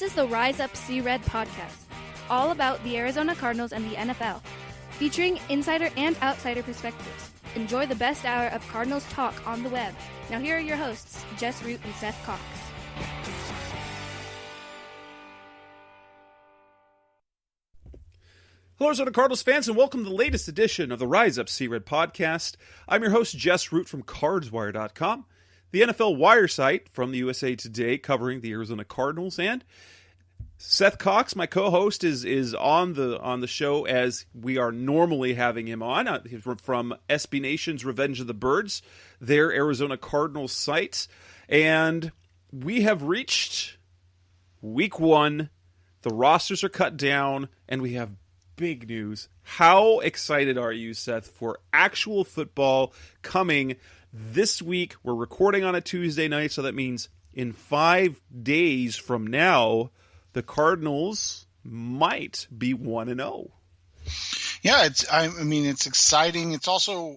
is the Rise Up See Red podcast, all about the Arizona Cardinals and the NFL, featuring insider and outsider perspectives. Enjoy the best hour of Cardinals talk on the web. Now here are your hosts, Jess Root and Seth Cox. Hello, Arizona Cardinals fans, and welcome to the latest edition of the Rise Up See Red podcast. I'm your host, Jess Root from CardsWire.com, the NFL wire site from the USA Today covering the Arizona Cardinals. And Seth Cox, my co-host, is on the show as we are normally having him on. He's from SB Nation's Revenge of the Birds, their Arizona Cardinals site. And we have reached week one. The rosters are cut down, and we have big news. How excited are you, Seth, for actual football coming this week? We're recording on a Tuesday night, so that means in 5 days from now, the Cardinals might be 1-0. Yeah, it's exciting. It's also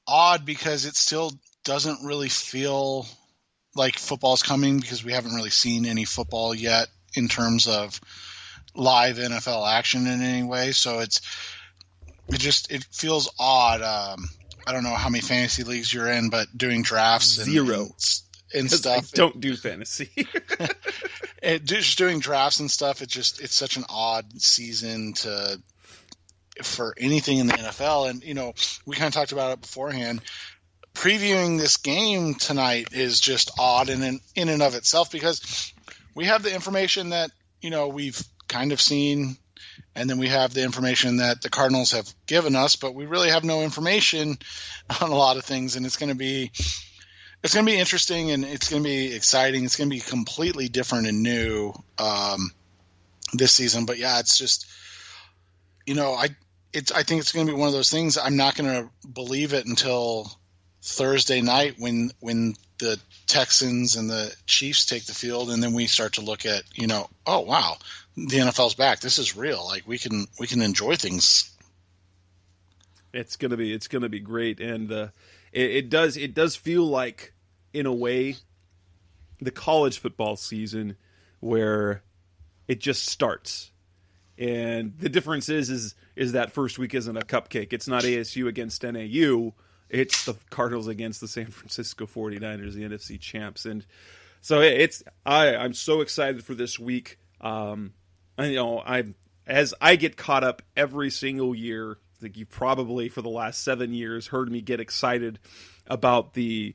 odd because it still doesn't really feel like football's coming because we haven't really seen any football yet in terms of live NFL action in any way. So it feels odd. I don't know how many fantasy leagues you're in, but doing drafts Zero. and stuff. I don't do fantasy. Just doing drafts and stuff. It's such an odd season for anything in the NFL. And, we kind of talked about it beforehand. Previewing this game tonight is just odd in and of itself because we have the information that, we've kind of seen, and then we have the information that the Cardinals have given us, but we really have no information on a lot of things, and it's going to be interesting, and it's going to be exciting. It's going to be completely different and new this season. But yeah, it's just, I think it's going to be one of those things. I'm not going to believe it until Thursday night when the Texans and the Chiefs take the field, and then we start to look at, oh wow, the NFL's back. This is real. Like we can enjoy things. It's gonna be great, and it does feel like, in a way, the college football season where it just starts, and the difference is that first week isn't a cupcake. It's not ASU against NAU. It's the Cardinals against the San Francisco 49ers, the NFC champs. And so I'm so excited for this week. As I get caught up every single year, I think you probably for the last 7 years heard me get excited about the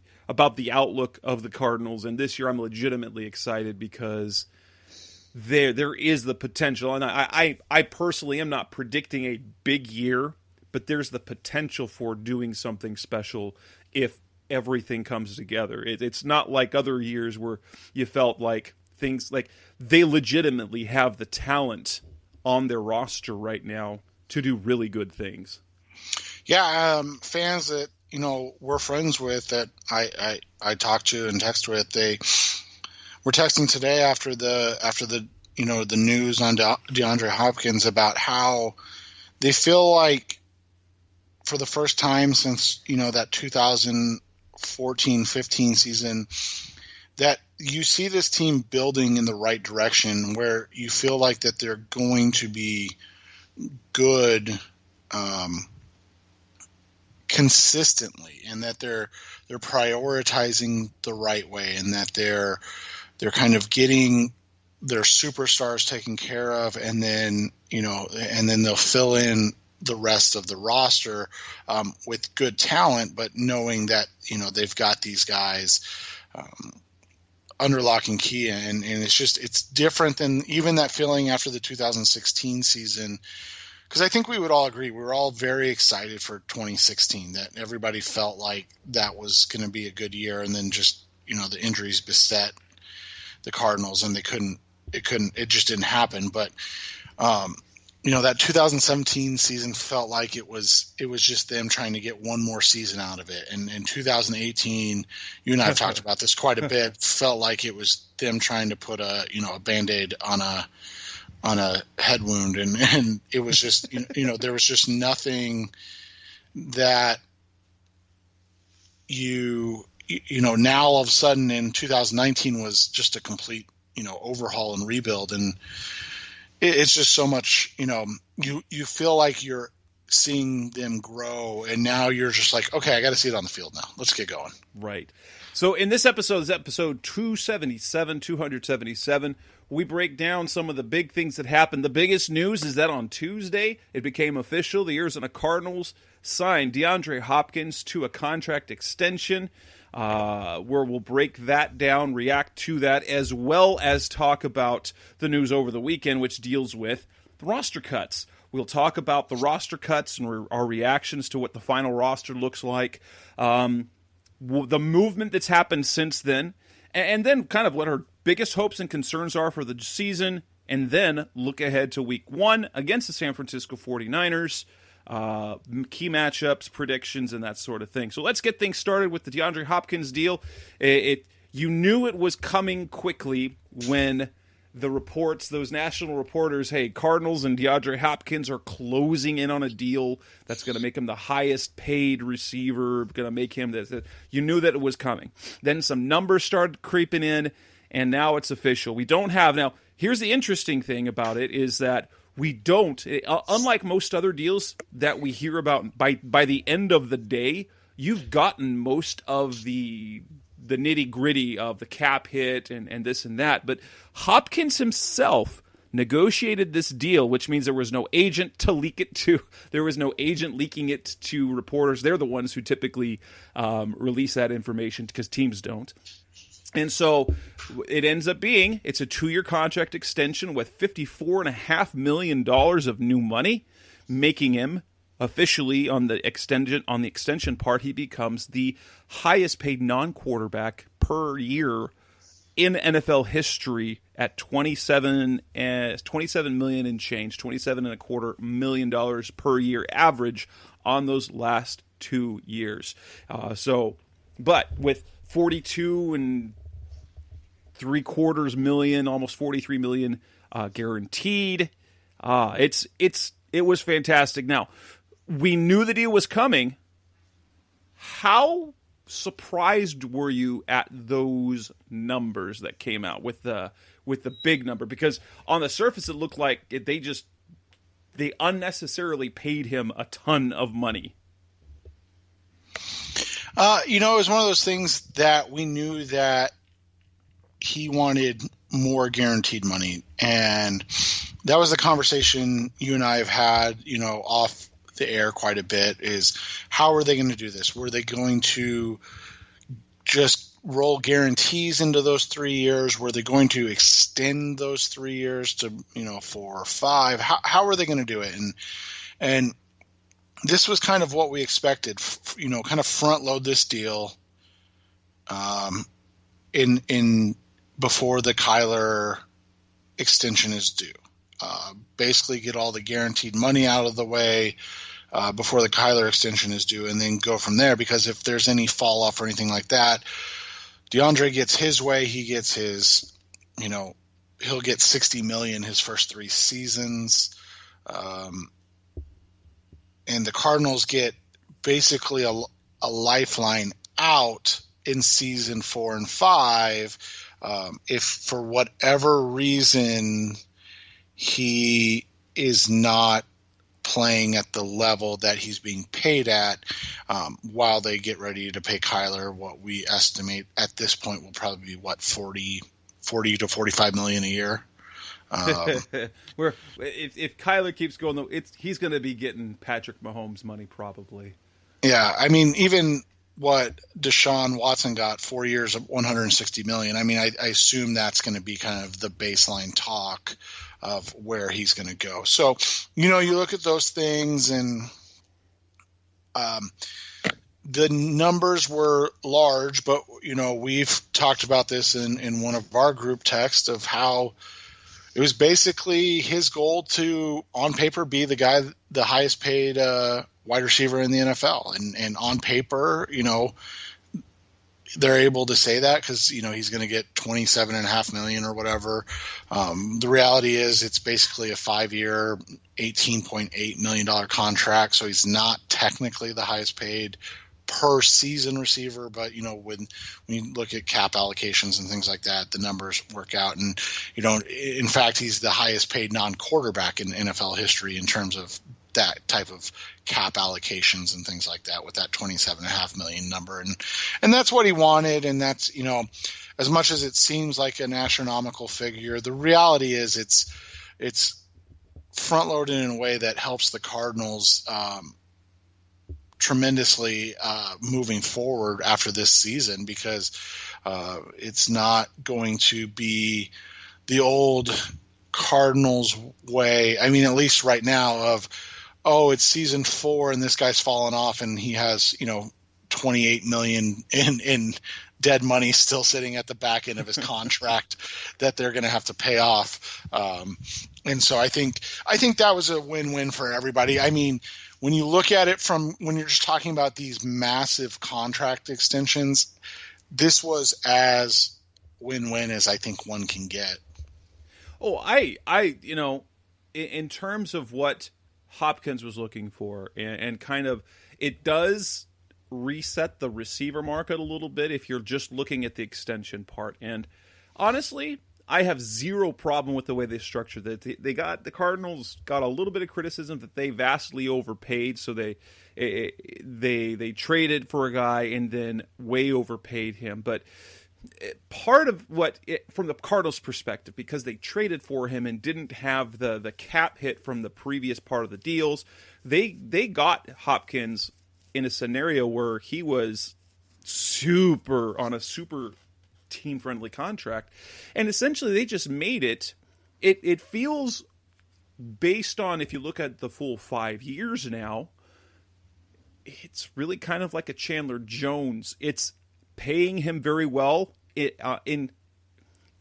outlook of the Cardinals. And this year I'm legitimately excited because there is the potential. And I personally am not predicting a big year, but there's the potential for doing something special if everything comes together. It's not like other years where you felt like things like they legitimately have the talent on their roster right now to do really good things. Yeah, fans that we're friends with that I talk to and text with, they were texting today after the the news on DeAndre Hopkins about how they feel like, for the first time since, that 2014-15 season, that you see this team building in the right direction where you feel like that they're going to be good consistently, and that they're prioritizing the right way, and that they're kind of getting their superstars taken care of, and then they'll fill in the rest of the roster with good talent, but knowing that they've got these guys under lock and key, and it's different than even that feeling after the 2016 season, because I think we would all agree we were all very excited for 2016, that everybody felt like that was going to be a good year, and then just the injuries beset the Cardinals, and it just didn't happen. But that 2017 season felt like it was just them trying to get one more season out of it. And in 2018, you and I have talked about this quite a bit, felt like it was them trying to put a Band-Aid on a head wound. And it was just, there was just nothing that now all of a sudden in 2019 was just a complete overhaul and rebuild. And it's just so much, you feel like you're seeing them grow, and now you're just like, okay, I got to see it on the field now. Let's get going. Right. So in this episode, episode 277, we break down some of the big things that happened. The biggest news is that on Tuesday, it became official. The Arizona Cardinals signed DeAndre Hopkins to a contract extension, where we'll break that down, react to that, as well as talk about the news over the weekend, which deals with the roster cuts. We'll talk about the roster cuts and our reactions to what the final roster looks like, the movement that's happened since then, and then kind of what our biggest hopes and concerns are for the season, and then look ahead to week 1 against the San Francisco 49ers, key matchups, predictions, and that sort of thing. So let's get things started with the DeAndre Hopkins deal. You knew it was coming quickly when the reports, those national reporters, hey, Cardinals and DeAndre Hopkins are closing in on a deal that's going to make him the highest paid receiver, going to make him this. You knew that it was coming. Then some numbers started creeping in, and now it's official. We don't have, now, here's the interesting thing about it is that we don't, unlike most other deals that we hear about, by the end of the day, you've gotten most of the nitty-gritty of the cap hit and this and that. But Hopkins himself negotiated this deal, which means there was no agent to leak it to. There was no agent leaking it to reporters. They're the ones who typically release that information because teams don't. And so it ends up being, it's a 2-year contract extension with $54.5 million of new money, making him officially on the extension part, he becomes the highest paid non-quarterback per year in NFL history at $27 million and change, $27.25 million per year average on those last 2 years. But with $42.75 million, almost $43 million guaranteed, it was fantastic. Now, we knew the deal was coming. How surprised were you at those numbers that came out with the big number? Because on the surface, it looked like they unnecessarily paid him a ton of money. It was one of those things that we knew that he wanted more guaranteed money, and that was the conversation you and I have had, off the air quite a bit, is how are they going to do this? Were they going to just roll guarantees into those 3 years? Were they going to extend those 3 years to 4 or 5? How are they going to do it? And this was kind of what we expected, kind of front load this deal in before the Kyler extension is due. Basically get all the guaranteed money out of the way before the Kyler extension is due, and then go from there. Because if there's any fall off or anything like that, DeAndre gets his way. He gets his, he'll get $60 million his first 3 seasons, and the Cardinals get basically a lifeline out in season 4 and 5. If for whatever reason he is not playing at the level that he's being paid at, while they get ready to pay Kyler what we estimate at this point will probably be 40 to 45 million a year. Where if Kyler keeps going, he's going to be getting Patrick Mahomes money probably. Yeah, I mean, even what Deshaun Watson got, 4 years of $160 million. I mean, I assume that's going to be kind of the baseline talk of where he's going to go. So, you look at those things, and the numbers were large, but, we've talked about this in one of our group texts of how it was basically his goal to, on paper, be the highest paid wide receiver in the NFL. And on paper, they're able to say that because, he's going to get $27.5 million or whatever. The reality is it's basically a 5-year, $18.8 million contract. So he's not technically the highest paid per season receiver, but when you look at cap allocations and things like that, the numbers work out. And in fact, he's the highest paid non-quarterback in NFL history in terms of that type of cap allocations and things like that, with that $27.5 million number. And that's what he wanted. And that's, as much as it seems like an astronomical figure, the reality is it's front loaded in a way that helps the Cardinals tremendously moving forward after this season, because it's not going to be the old Cardinals way. I mean, at least right now, of, it's season 4 and this guy's fallen off and he has, $28 million in dead money still sitting at the back end of his contract that they're going to have to pay off. And so I think that was a win-win for everybody. I mean, when you look at it from when you're just talking about these massive contract extensions, this was as win-win as I think one can get. Oh, in terms of what Hopkins was looking for, and kind of, it does reset the receiver market a little bit if you're just looking at the extension part. And honestly, I have zero problem with the way they structured it. The Cardinals got a little bit of criticism that they vastly overpaid, so they traded for a guy and then way overpaid him. But part of from the Cardinals' perspective, because they traded for him and didn't have the cap hit from the previous part of the deals, they got Hopkins in a scenario where he was on a super team-friendly contract, and essentially they just made it. It feels, based on, if you look at the full 5 years now, it's really kind of like a Chandler Jones. It's paying him very well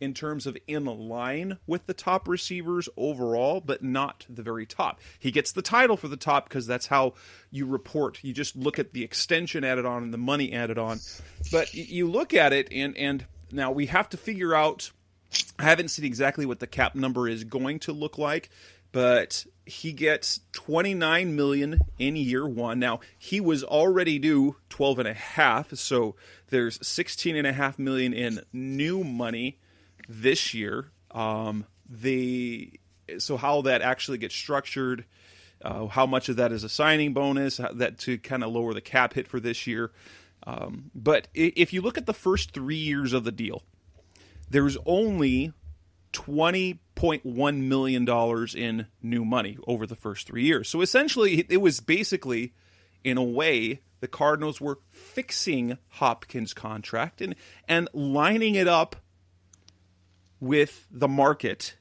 in terms of in line with the top receivers overall, but not the very top. He gets the title for the top because that's how you report. You just look at the extension added on and the money added on. But you look at it, and now we have to figure out, I haven't seen exactly what the cap number is going to look like, but he gets $29 million in year one. Now, he was already due $12.5, so there's $16.5 million in new money this year. So how that actually gets structured, how much of that is a signing bonus, that to kind of lower the cap hit for this year. But if you look at the first 3 years of the deal, there's only $20.1 million in new money over the first 3 years. So essentially, it was basically, in a way, the Cardinals were fixing Hopkins' contract and lining it up with the market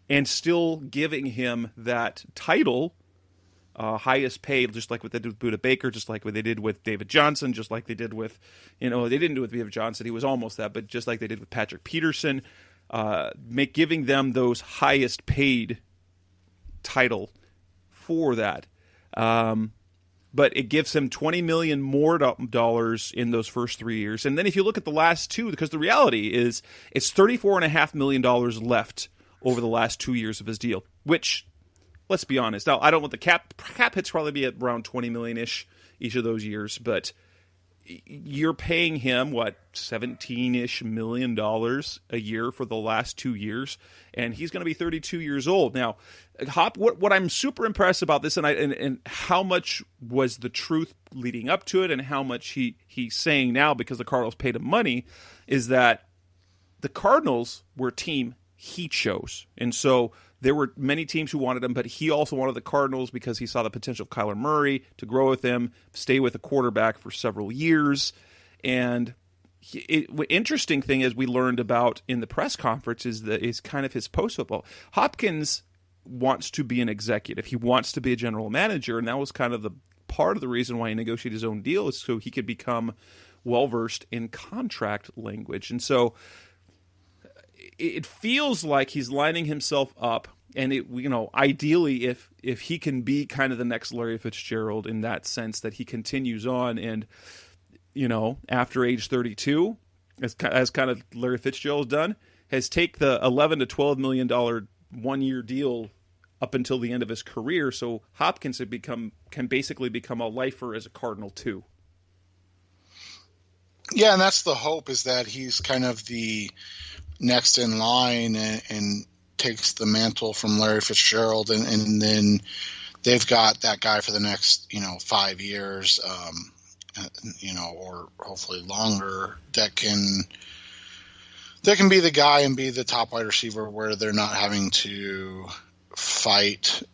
and still giving him that title, highest paid, just like what they did with Budda Baker, just like what they did with David Johnson, just like they did with, they didn't do it with David Johnson, he was almost that, but just like they did with Patrick Peterson, giving them those highest paid title for that. But it gives him $20 million more dollars in those first 3 years. And then if you look at the last two, because the reality is it's $34.5 million left over the last 2 years of his deal, which, let's be honest, now I don't want the cap hits probably be at around $20 million-ish each of those years, but you're paying him, $17-ish million a year for the last 2 years, and he's going to be 32 years old. Now, what I'm super impressed about this, and how much was the truth leading up to it, and how much he's saying now because the Cardinals paid him money, is that the Cardinals were a team he chose. And so there were many teams who wanted him, but he also wanted the Cardinals because he saw the potential of Kyler Murray to grow with him, stay with a quarterback for several years. And interesting thing is we learned about in the press conference is kind of his post-football. Hopkins wants to be an executive. He wants to be a general manager, and that was kind of the part of the reason why he negotiated his own deal, is so he could become well-versed in contract language. And so it feels like he's lining himself up, and ideally, if he can be kind of the next Larry Fitzgerald in that sense, that he continues on, and after age 32, as kind of Larry Fitzgerald's done, has take the $11 to $12 million 1 year deal up until the end of his career. So Hopkins can basically become a lifer as a Cardinal too. Yeah, and that's the hope, is that he's kind of the next in line and takes the mantle from Larry Fitzgerald, and then they've got that guy for the next 5 years, or hopefully longer, that can be the guy and be the top wide receiver, where they're not having to fight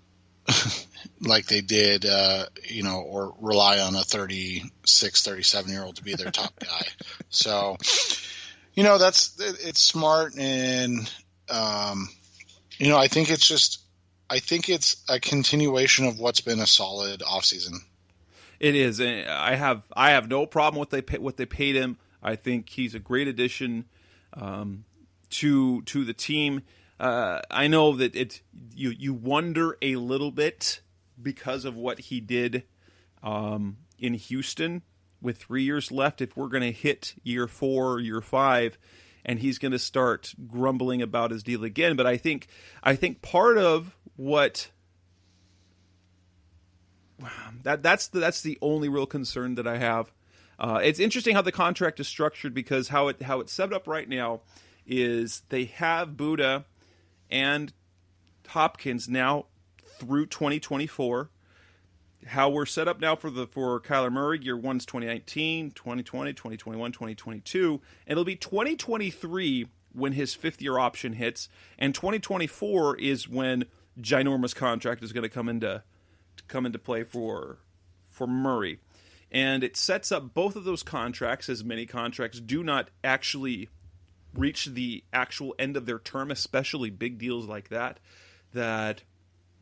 like they did, or rely on a 36, 37-year-old to be their top guy. So, it's smart, and I think it's a continuation of what's been a solid offseason. It is. I have no problem with what they paid him. I think he's a great addition to the team. I know that you wonder a little bit because of what he did in Houston with 3 years left, if we're going to hit year 4, year 5, and he's going to start grumbling about his deal again. But I think part of what that's the only real concern that I have. It's interesting how the contract is structured, because how it's set up right now is they have Buddha and Hopkins now through 2024. How we're set up now for Kyler Murray, year 1's 2019, 2020, 2021, 2022, and it'll be 2023 when his 5th-year option hits, and 2024 is when ginormous contract is going to come into play for Murray. And it sets up both of those contracts, as many contracts do not actually reach the actual end of their term, especially big deals like that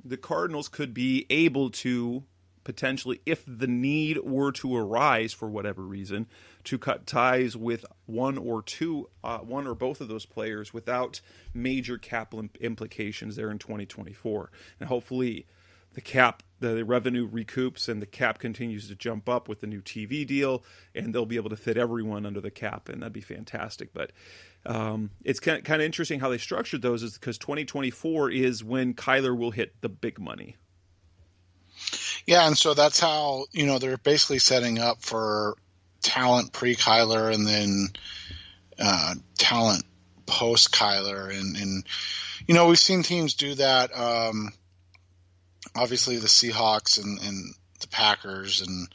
the Cardinals could be able to potentially, if the need were to arise for whatever reason, to cut ties with one or both of those players without major cap implications there in 2024. And hopefully the revenue recoups and the cap continues to jump up with the new TV deal, and they'll be able to fit everyone under the cap, and that'd be fantastic. But it's kind of interesting how they structured those, is because 2024 is when Kyler will hit the big money. Yeah, and so that's how, they're basically setting up for talent pre-Kyler and then talent post-Kyler. And we've seen teams do that. Obviously the Seahawks and the Packers, and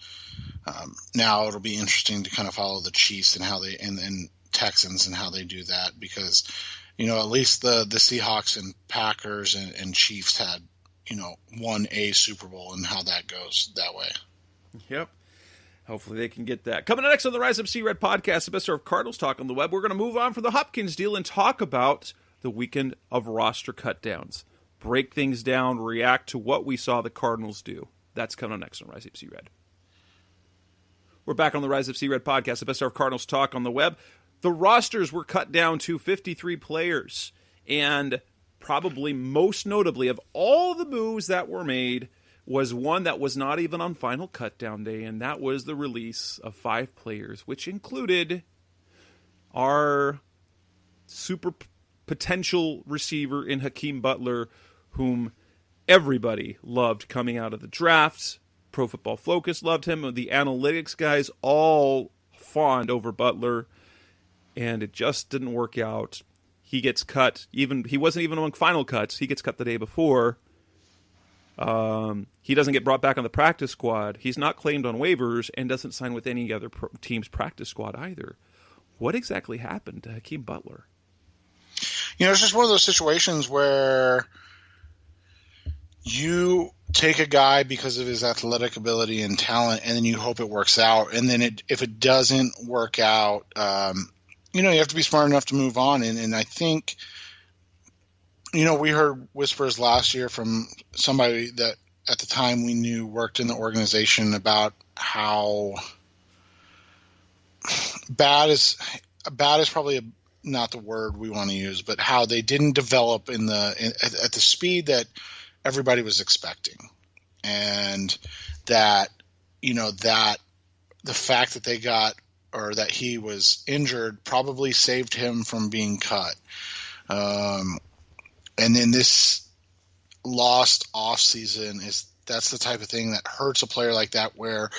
now it'll be interesting to kind of follow the Chiefs and how they and Texans and how they do that, because at least the Seahawks and Packers and Chiefs had won a Super Bowl, and how that goes that way. Yep. Hopefully they can get that. Coming up next on the Rise Up C Red podcast, the best of Cardinals talk on the web, we're going to move on from the Hopkins deal and talk about the weekend of roster cutdowns. Break things down, react to what we saw the Cardinals do. That's coming up next on Rise Up C Red. We're back on the Rise Up C Red podcast, the best of Cardinals talk on the web. The rosters were cut down to 53 players, and probably most notably of all the moves that were made was one that was not even on final cutdown day, and that was the release of 5 players, which included our super potential receiver in Hakeem Butler, whom everybody loved coming out of the drafts. Pro Football Focus loved him. The analytics guys all fawned over Butler, and it just didn't work out. He gets cut. He wasn't even among final cuts. He gets cut the day before. He doesn't get brought back on the practice squad. He's not claimed on waivers and doesn't sign with any other team's practice squad either. What exactly happened to Hakeem Butler? It's just one of those situations where you take a guy because of his athletic ability and talent, and then you hope it works out. And then if it doesn't work out, you have to be smart enough to move on. And I think, we heard whispers last year from somebody that at the time we knew worked in the organization about how bad is probably not the word we want to use, but how they didn't develop at the speed that everybody was expecting. And that, that the fact that they got, or that he was injured, probably saved him from being cut. And then this lost off season that's the type of thing that hurts a player like that, where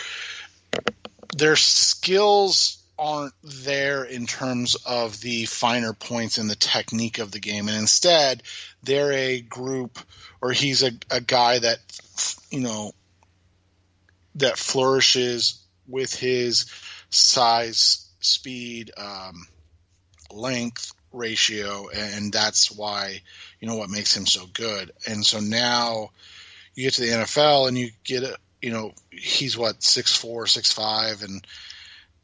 their skills aren't there in terms of the finer points in the technique of the game. And instead, they're a group, or he's a guy that, that flourishes with his size, speed, length ratio. And that's why, what makes him so good. And so now you get to the NFL and you get he's 6'4", 6'5", and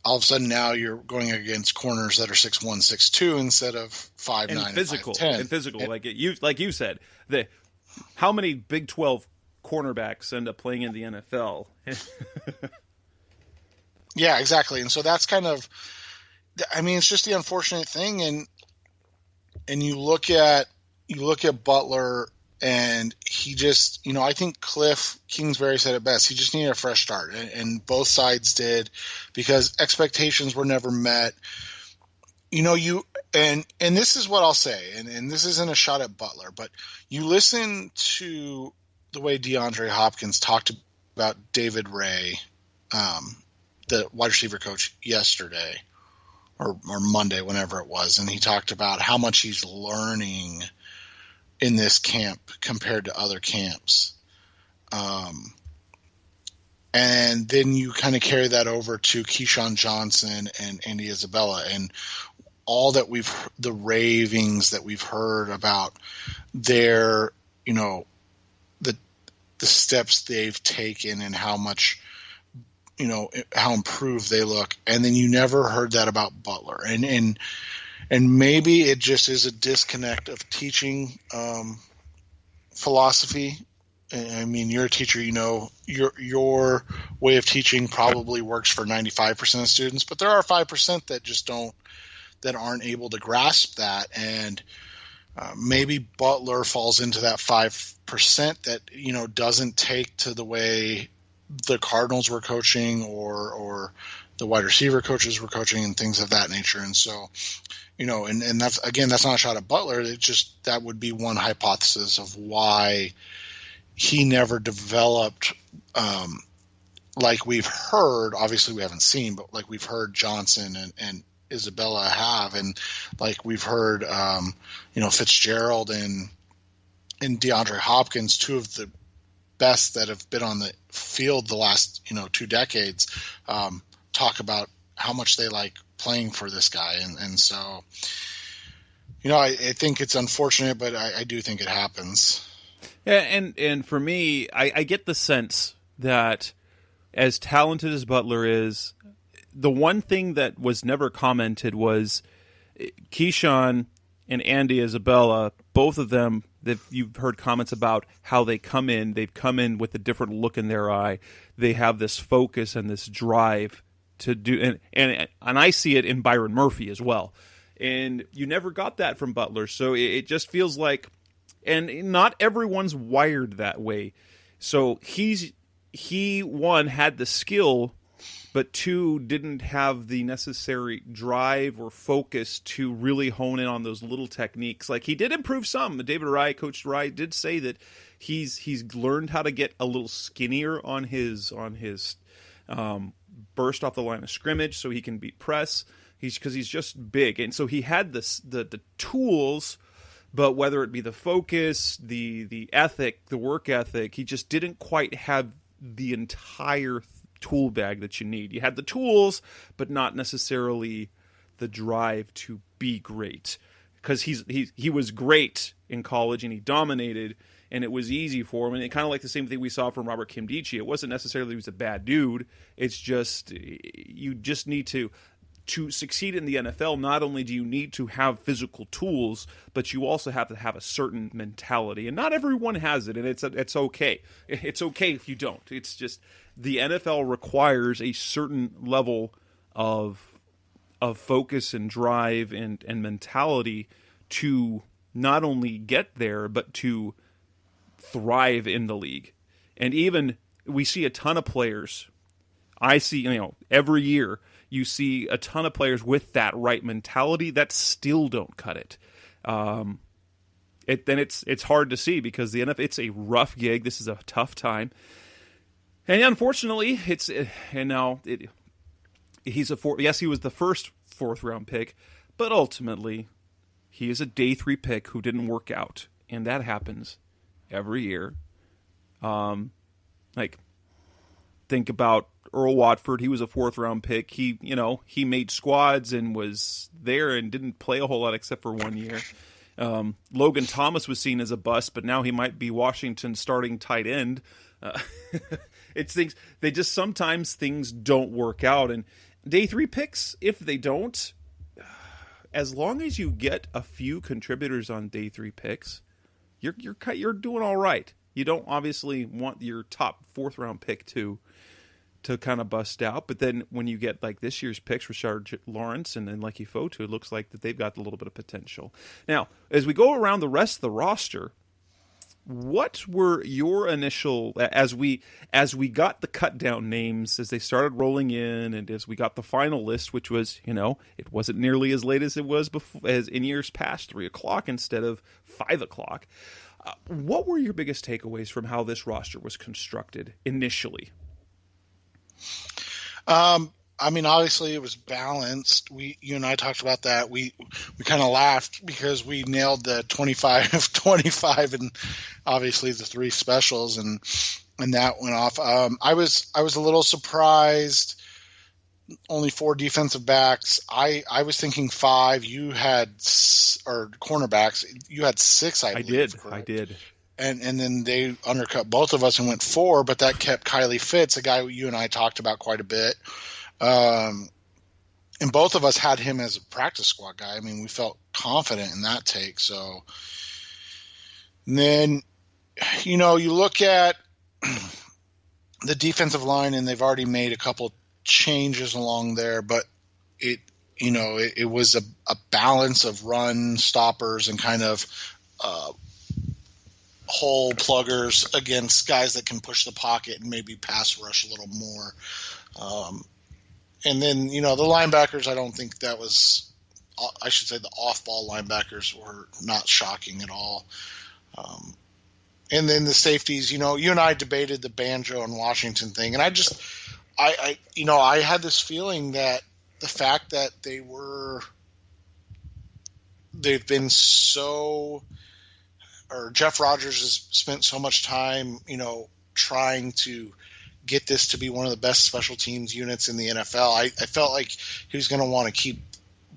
all of a sudden now you're going against corners that are 6'1", 6'2", instead of 5'9", and physical, 5'10". And physical, like you said, how many Big 12 cornerbacks end up playing in the NFL? Yeah, exactly. And so that's kind of, it's just the unfortunate thing. And you look at Butler, and he just, I think Cliff Kingsbury said it best. He just needed a fresh start, and both sides did, because expectations were never met. And this is what I'll say, and this isn't a shot at Butler, but you listen to the way DeAndre Hopkins talked about David Ray, the wide receiver coach, yesterday or Monday, whenever it was, and he talked about how much he's learning in this camp compared to other camps. And then you kind of carry that over to Keyshawn Johnson and Andy Isabella, and all that the ravings that we've heard about their, the steps they've taken and how much, how improved they look. And then you never heard that about Butler. And maybe it just is a disconnect of teaching philosophy. You're a teacher, your way of teaching probably works for 95% of students, but there are 5% that aren't able to grasp that. And maybe Butler falls into that 5% that, doesn't take to the way the Cardinals were coaching or the wide receiver coaches were coaching and things of that nature. And so, and that's not a shot at Butler. It just, that would be one hypothesis of why he never developed, like we've heard. Obviously we haven't seen, but like we've heard Johnson and Isabella have, and like we've heard, Fitzgerald and DeAndre Hopkins, two of the best that have been on the field the last, 2 decades, talk about how much they like playing for this guy. And so, I think it's unfortunate, but I do think it happens. Yeah, and for me, I get the sense that as talented as Butler is, the one thing that was never commented was Keyshawn and Andy Isabella, both of them, that you've heard comments about how they come in. They've come in with a different look in their eye. They have this focus and this drive to do, and I see it in Byron Murphy as well. And you never got that from Butler, so it just feels like, and not everyone's wired that way. So he one had the skill, but two didn't have the necessary drive or focus to really hone in on those little techniques. Like, he did improve some. Coach Rye did say that he's learned how to get a little skinnier on his burst off the line of scrimmage, so he can beat press. Because he's just big, and so he had the tools, but whether it be the focus, the ethic, the work ethic, he just didn't quite have the entire tool bag that you need. You had the tools, but not necessarily the drive to be great. Because he was great in college and he dominated, and it was easy for him. And it kind of like the same thing we saw from Robert Kimdichie. It wasn't necessarily he was a bad dude. It's just you just need to succeed in the NFL. Not only do you need to have physical tools, but you also have to have a certain mentality. And not everyone has it, and it's okay. It's okay if you don't. It's just the NFL requires a certain level of focus and drive and mentality to not only get there, but to thrive in the league. And even we see a ton of players. I see, every year you see a ton of players with that right mentality that still don't cut it. Then it's hard to see, because the NFL, it's a rough gig. This is a tough time, and unfortunately, Yes, he was the first fourth round pick, but ultimately he is a day 3 pick who didn't work out, and that happens every year. Think about Earl Watford. He was a 4th round pick. He made squads and was there and didn't play a whole lot except for 1 year. Logan Thomas was seen as a bust, but now he might be Washington's starting tight end. It's things, sometimes things don't work out, and day 3 picks, if they don't, as long as you get a few contributors on day 3 picks, you're doing all right. You don't obviously want your top 4th round pick to kind of bust out, but then when you get like this year's picks, Rashard Lawrence and then Lucky Fotu, it looks like that they've got a little bit of potential. Now, as we go around the rest of the roster, what were your initial, as we got the cut down names, as they started rolling in, and as we got the final list, which was, it wasn't nearly as late as it was before, as in years past, 3:00 instead of 5:00. What were your biggest takeaways from how this roster was constructed initially? Obviously it was balanced. You and I talked about that. We kind of laughed because we nailed the 25, and obviously the 3 specials, and that went off. I was a little surprised. Only 4 defensive backs. I was thinking 5. You had, or cornerbacks. You had 6. I did. And then they undercut both of us and went 4, but that kept Kylie Fitz, a guy you and I talked about quite a bit. And both of us had him as a practice squad guy. I mean, we felt confident in that take. So, and then, you look at the defensive line, and they've already made a couple changes along there, but it was a balance of run stoppers and kind of hole pluggers against guys that can push the pocket and maybe pass rush a little more. And then, the linebackers, I don't think that was – I should say the off-ball linebackers were not shocking at all. And then the safeties, you and I debated the Banjo and Washington thing, and I had this feeling that the fact that they've been so – or Jeff Rodgers has spent so much time, trying to get this to be one of the best special teams units in the NFL. I felt like he was going to want to keep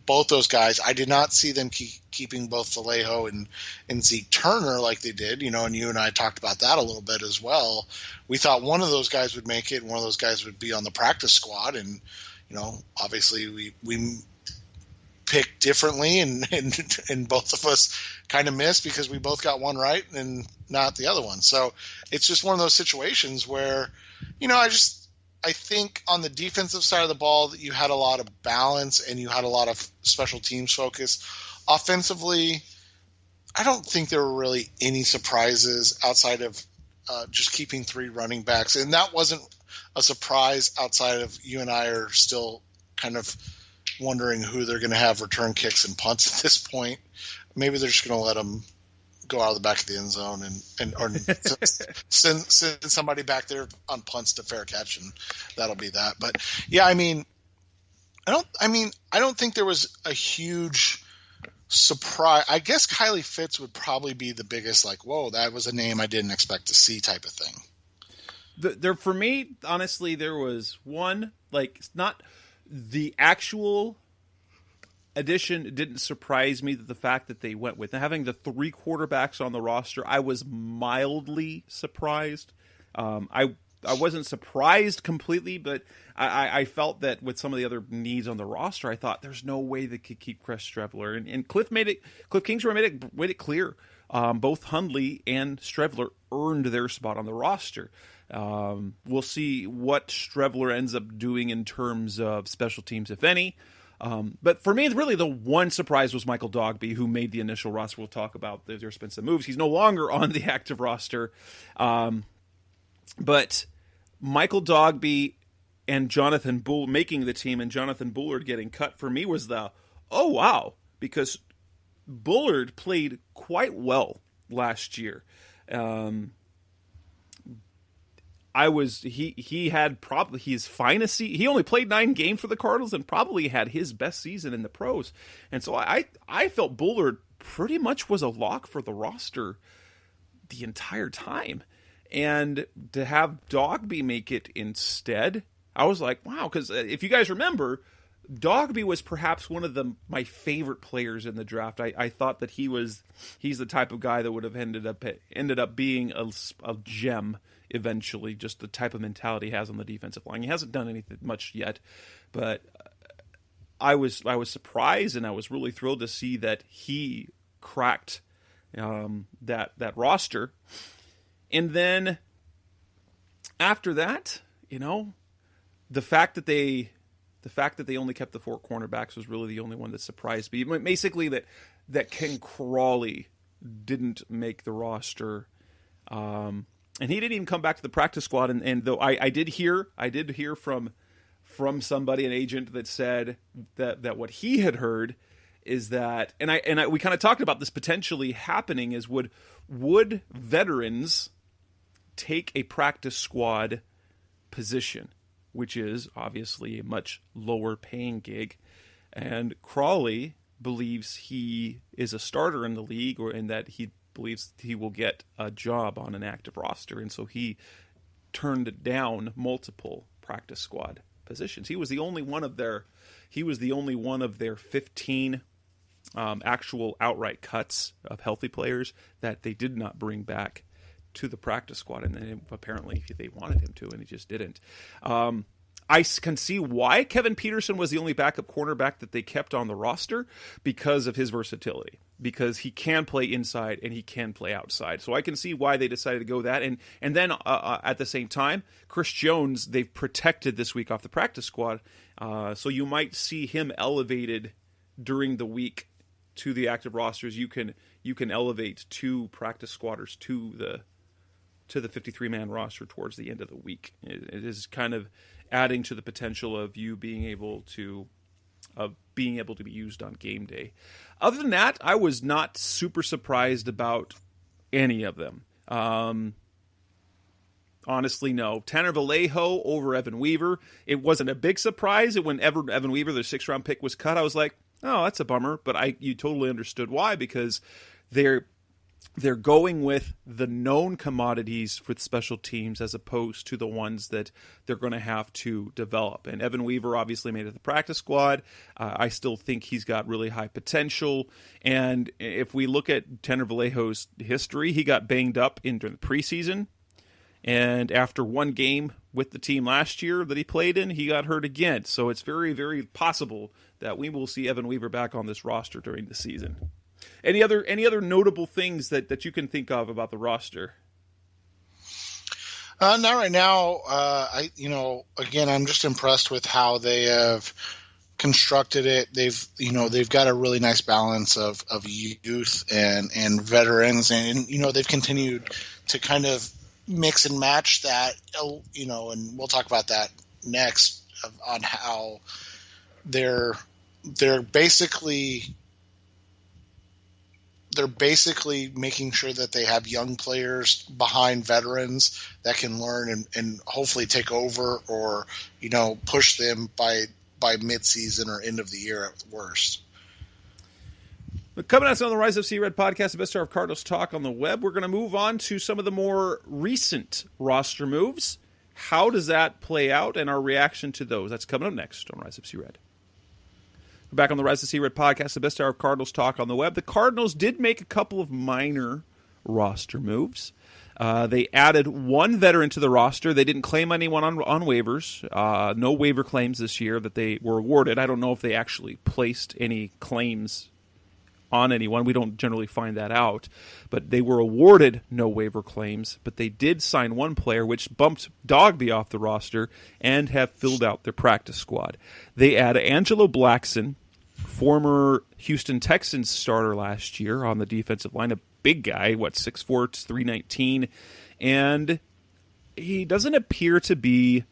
both those guys. I did not see them keeping both Vallejo and Zeke Turner like they did, and you and I talked about that a little bit as well. We thought one of those guys would make it and one of those guys would be on the practice squad. And, obviously we picked differently and both of us kind of missed because we both got one right and not the other one. So it's just one of those situations where, I think on the defensive side of the ball that you had a lot of balance and you had a lot of special teams focus. Offensively, I don't think there were really any surprises outside of just keeping 3 running backs. And that wasn't a surprise outside of you and I are still kind of wondering who they're going to have return kicks and punts at this point. Maybe they're just going to let them go out of the back of the end zone or send somebody back there on punts to fair catch, and that'll be that. But yeah, I don't think there was a huge surprise. I guess Kylie Fitz would probably be the biggest, like, whoa, that was a name I didn't expect to see type of thing. There for me, honestly, there was one, like, not the actual addition didn't surprise me, that the fact that they went with having the 3 quarterbacks on the roster, I was mildly surprised. I wasn't surprised completely, but I felt that with some of the other needs on the roster, I thought there's no way they could keep Chris Streveler, and Cliff Kingsbury made it clear. Both Hundley and Streveler earned their spot on the roster. We'll see what Streveler ends up doing in terms of special teams, if any. But for me, really the one surprise was Michael Dogby, who made the initial roster. We'll talk about there's been some moves. He's no longer on the active roster. But Michael Dogby and Jonathan Bull making the team and Jonathan Bullard getting cut for me was oh wow, because Bullard played quite well last year. he had probably his finest season. He only played 9 games for the Cardinals and probably had his best season in the pros. And so I felt Bullard pretty much was a lock for the roster the entire time. And to have Dogby make it instead, I was like, wow, because if you guys remember, Dogby was perhaps one of my favorite players in the draft. I thought that he's the type of guy that would have ended up being a gem eventually, just the type of mentality he has on the defensive line. He hasn't done anything much yet, but I was surprised, and I was really thrilled to see that he cracked that roster. And then after that, the fact that they only kept the 4 cornerbacks was really the only one that surprised me. Basically, that Ken Crawley didn't make the roster, and he didn't even come back to the practice squad. And though I did hear from somebody, an agent, that said that what he had heard is that, and we kind of talked about this potentially happening, is would veterans take a practice squad position, which is obviously a much lower paying gig, and Crawley believes he is a starter in the league, and that he believes he will get a job on an active roster, and so he turned down multiple practice squad positions. He was the only one of their 15 actual outright cuts of healthy players that they did not bring back to the practice squad, and then apparently they wanted him to, and he just didn't. I can see why Kevin Peterson was the only backup cornerback that they kept on the roster, because of his versatility, because he can play inside and he can play outside. So I can see why they decided to go that. And then at the same time, Chris Jones, they've protected this week off the practice squad. So you might see him elevated during the week to the active rosters. You can elevate 2 practice squatters to the 53-man roster towards the end of the week. It is kind of adding to the potential of you being able to be used on game day. Other than that, I was not super surprised about any of them. Honestly, no. Tanner Vallejo over Evan Weaver. It wasn't a big surprise. When Evan Weaver, their 6th-round pick, was cut, I was like, oh, that's a bummer. But you totally understood why, because they're going with the known commodities with special teams as opposed to the ones that they're going to have to develop. And Evan Weaver obviously made it to the practice squad. I still think he's got really high potential. And if we look at Tanner Vallejo's history, he got banged up during the preseason. And after 1 game with the team last year that he played in, he got hurt again. So it's very, very possible that we will see Evan Weaver back on this roster during the season. Any other notable things that you can think of about the roster? Not right now. Again, I'm just impressed with how they have constructed it. They've got a really nice balance of youth and veterans, and they've continued to kind of mix and match that. And we'll talk about that next on how they're basically making sure that they have young players behind veterans that can learn and hopefully take over or, push them by mid-season or end of the year at worst. But coming up on the Rise of Sea Red podcast, the best hour of Cardinals talk on the web, we're going to move on to some of the more recent roster moves. How does that play out and our reaction to those? That's coming up next on Rise of Sea Red. We're back on the Rise of Sea Red podcast, the best hour of Cardinals talk on the web. The Cardinals did make a couple of minor roster moves. They added 1 veteran to the roster. They didn't claim anyone on waivers. No waiver claims this year that they were awarded. I don't know if they actually placed any claims on anyone. We don't generally find that out. But they were awarded no waiver claims. But they did sign 1 player, which bumped Dogby off the roster, and have filled out their practice squad. They add Angelo Blackson, former Houston Texans starter last year on the defensive line, a big guy, 6'4", 319, and he doesn't appear to be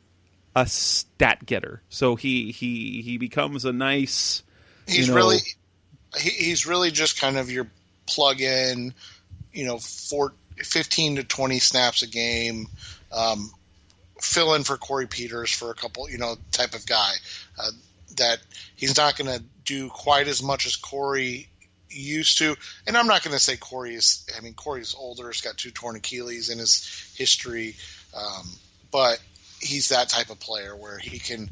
a stat getter. So he becomes a nice. He's really just kind of your plug in, 15 to 20 snaps a game, fill in for Corey Peters for a couple, type of guy. That he's not going to do quite as much as Corey used to. And I'm not going to say Corey's older. He's got 2 torn Achilles in his history. But he's that type of player where he can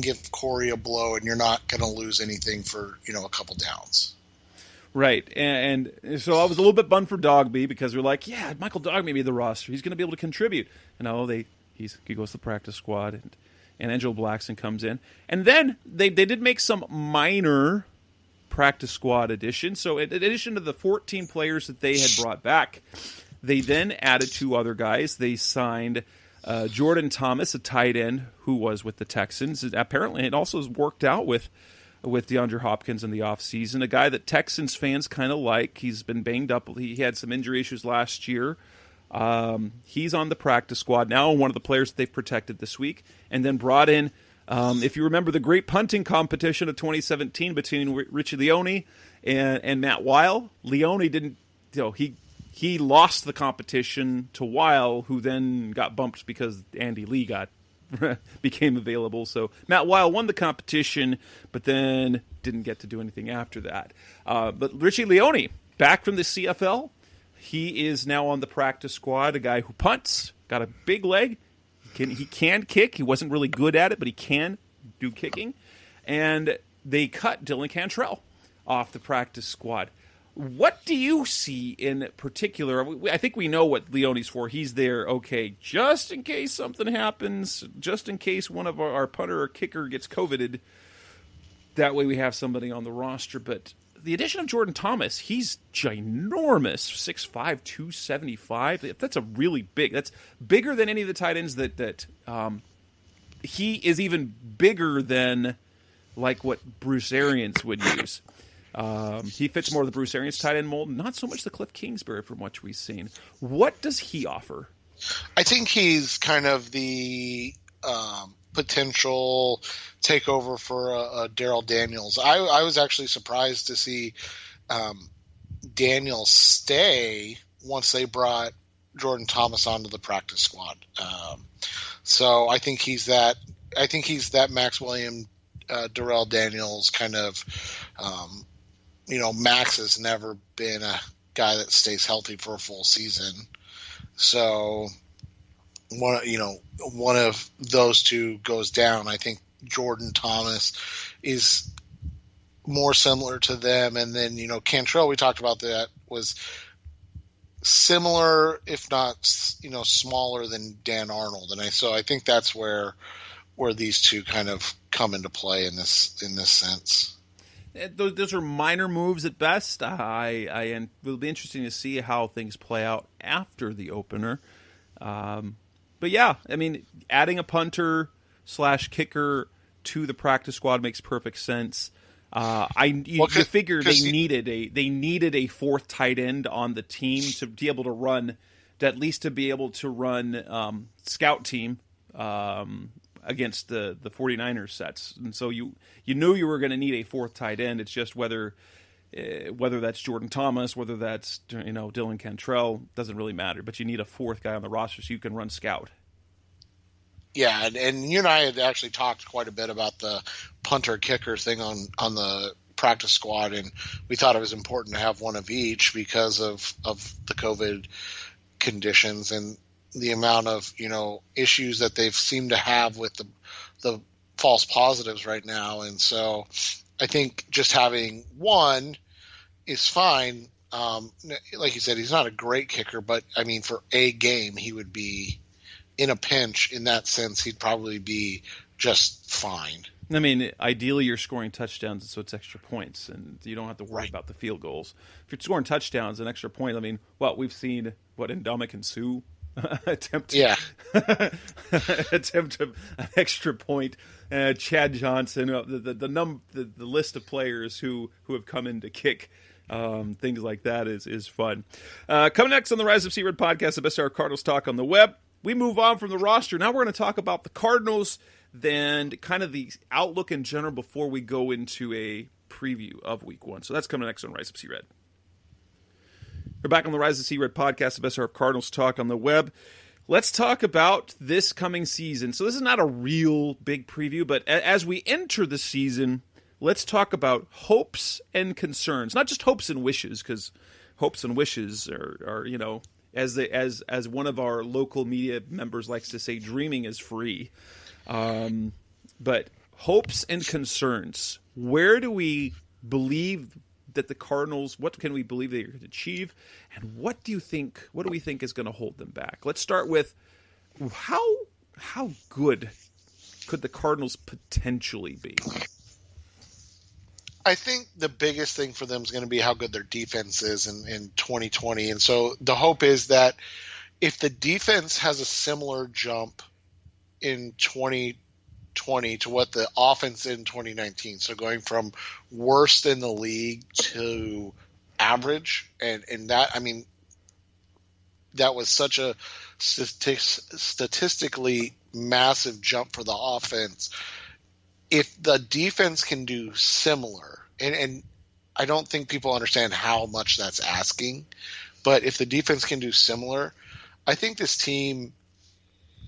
give Corey a blow and you're not going to lose anything for, a couple downs. Right. And so I was a little bit bummed for Dogby because we're like, yeah, Michael Dogby made the roster. He's going to be able to contribute. And he goes to the practice squad and Angelo Blackson comes in. And then they did make some minor practice squad additions. So in addition to the 14 players that they had brought back, they then added 2 other guys. They signed Jordan Thomas, a tight end who was with the Texans. Apparently it also has worked out with DeAndre Hopkins in the offseason, a guy that Texans fans kind of like. He's been banged up. He had some injury issues last year. He's on the practice squad now, one of the players that they've protected this week, and then brought in, if you remember the great punting competition of 2017 between Richie Leone and Matt Weil. Leone didn't, he lost the competition to Weil, who then got bumped because Andy Lee became available. So Matt Weil won the competition, but then didn't get to do anything after that. But Richie Leone, back from the CFL, he is now on the practice squad, a guy who punts, got a big leg. He can kick. He wasn't really good at it, but he can do kicking. And they cut Dylan Cantrell off the practice squad. What do you see in particular? I think we know what Leone's for. He's there, okay, just in case something happens, just in case one of our punter or kicker gets COVIDed. That way we have somebody on the roster. But the addition of Jordan Thomas, he's ginormous, 6'5", 275. That's a really big. That's bigger than any of the tight ends that he is even bigger than like what Bruce Arians would use. He fits more the Bruce Arians tight end mold, not so much the Cliff Kingsbury from what we've seen. What does he offer? I think he's kind of the potential takeover for Darrell Daniels. I was actually surprised to see Daniels stay once they brought Jordan Thomas onto the practice squad. So I think he's that. I think he's that Max Williams, Darrell Daniels kind of. Max has never been a guy that stays healthy for a full season. So one of those two goes down. I think Jordan Thomas is more similar to them. And then, Cantrell, we talked about that, was similar, if not, smaller than Dan Arnold. And so I think that's where these two kind of come into play in this sense. Those are minor moves at best. It will be interesting to see how things play out after the opener. But yeah, I mean, adding a punter / kicker to the practice squad makes perfect sense. You figure they needed a fourth tight end on the team to be able to run, at scout team against the 49ers sets. And so you knew you were going to need a fourth tight end. It's just whether that's Jordan Thomas, whether that's Dylan Cantrell, doesn't really matter. But you need a fourth guy on the roster so you can run scout. Yeah, and you and I had actually talked quite a bit about the punter-kicker thing on the practice squad, and we thought it was important to have one of each because of the COVID conditions and the amount of issues that they've seemed to have with the false positives right now. And so I think just having one is fine. Like you said, he's not a great kicker, but I mean, for a game, he would be in a pinch. In that sense, he'd probably be just fine. I mean, ideally you're scoring touchdowns, so it's extra points, and you don't have to worry about the field goals. If you're scoring touchdowns, an extra point, I mean, we've seen Ndamukong Suh attempt an extra point. Chad Johnson, the list of players who have come in to kick things like that is fun. Coming next on the Rise of C-Red podcast, the best hour Cardinals talk on the web. We move on from the roster. Now we're going to talk about the Cardinals, then kind of the outlook in general before we go into a preview of Week 1. So that's coming next on Rise of C-Red. We're back on the Rise of C-Red podcast, the best hour of Cardinals talk on the web. let's talk about this coming season. So this is not a real big preview, but as we enter the season, let's talk about hopes and concerns. Not just hopes and wishes, because hopes and wishes are as one of our local media members likes to say, dreaming is free. But hopes and concerns. Where do we believe that the Cardinals, what can we believe they could achieve, and what do we think is going to hold them back? Let's start with how good could the Cardinals potentially be? I think the biggest thing for them is going to be how good their defense is in 2020. And so the hope is that if the defense has a similar jump in 2020 to what the offense in 2019, so going from worst in the league to average, and that, I mean, that was such a statistically massive jump for the offense. If the defense can do similar, and I don't think people understand how much that's asking, but if the defense can do similar, I think this team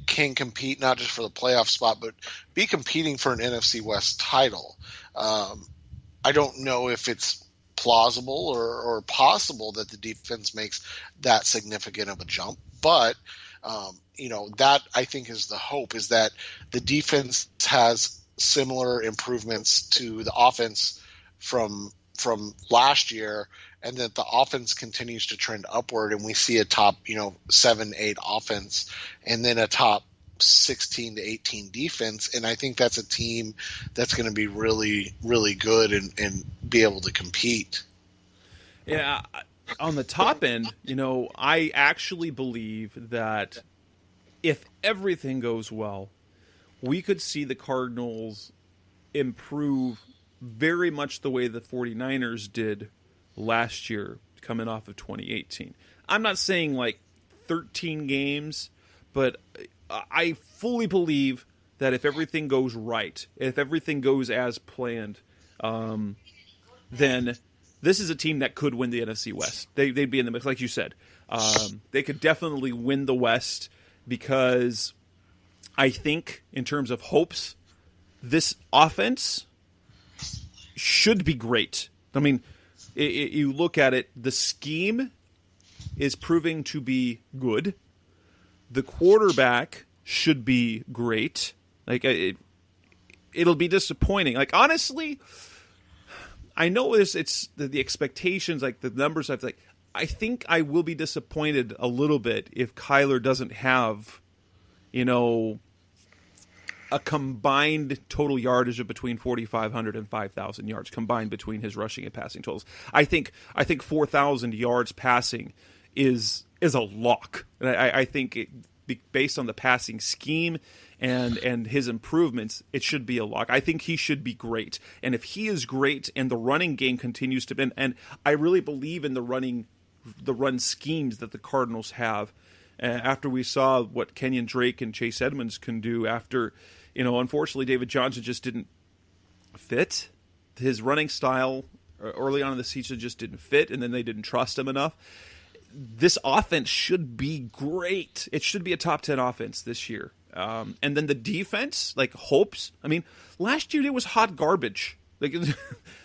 can compete not just for the playoff spot, but be competing for an NFC West title. I don't know if it's plausible or possible that the defense makes that significant of a jump, but that I think is the hope, is that the defense has similar improvements to the offense from last year, and that the offense continues to trend upward, and we see a top 7-8 offense and then a top 16 to 18 defense. And I think that's a team that's going to be really, really good and be able to compete. Yeah, on the top end, I actually believe that if everything goes well, we could see the Cardinals improve very much the way the 49ers did last year, coming off of 2018. I'm not saying like 13 games, but I fully believe that if everything goes right, if everything goes as planned, then this is a team that could win the NFC West. They'd be in the mix, like you said. They could definitely win the West, because I think in terms of hopes, this offense should be great. I mean, you look at it, the scheme is proving to be good. The quarterback should be great. Like, it'll be disappointing. Like, honestly, I know it's the expectations, like the numbers. I think I will be disappointed a little bit if Kyler doesn't have, a combined total yardage of between 4,500 and 5,000 yards combined between his rushing and passing totals. I think 4,000 yards passing is a lock. I think based on the passing scheme and his improvements, it should be a lock. I think he should be great. And if he is great and the running game continues to, and I really believe in the run schemes that the Cardinals have. After we saw what Kenyon Drake and Chase Edmonds can do, after, unfortunately David Johnson just didn't fit. His running style early on in the season just didn't fit, and then they didn't trust him enough. This offense should be great. It should be a top 10 offense this year. And then the defense, like hopes. I mean, last year it was hot garbage.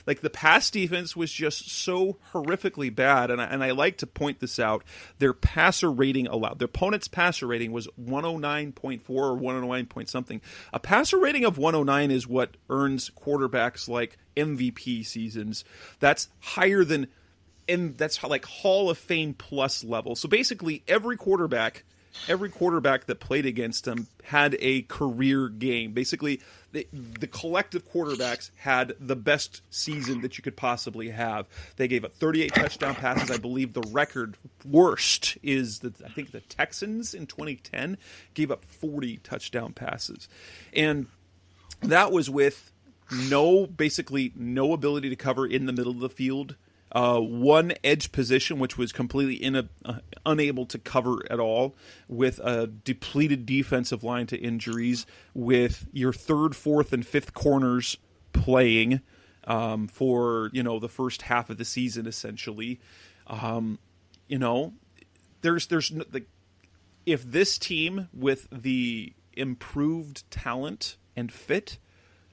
Like the pass defense was just so horrifically bad, and I like to point this out. Their passer rating allowed, their opponent's passer rating was 109.4 or 109 point something. A passer rating of 109 is what earns quarterbacks like MVP seasons. That's higher than, and that's like Hall of Fame plus level. So basically, every quarterback that played against him had a career game. Basically, the collective quarterbacks had the best season that you could possibly have. They gave up 38 touchdown passes. I believe the record worst is I think the Texans in 2010 gave up 40 touchdown passes. And that was with basically no ability to cover in the middle of the field. One edge position, which was completely unable to cover at all, with a depleted defensive line to injuries, with your third, fourth, and fifth corners playing for the first half of the season, essentially. There's if this team with the improved talent and fit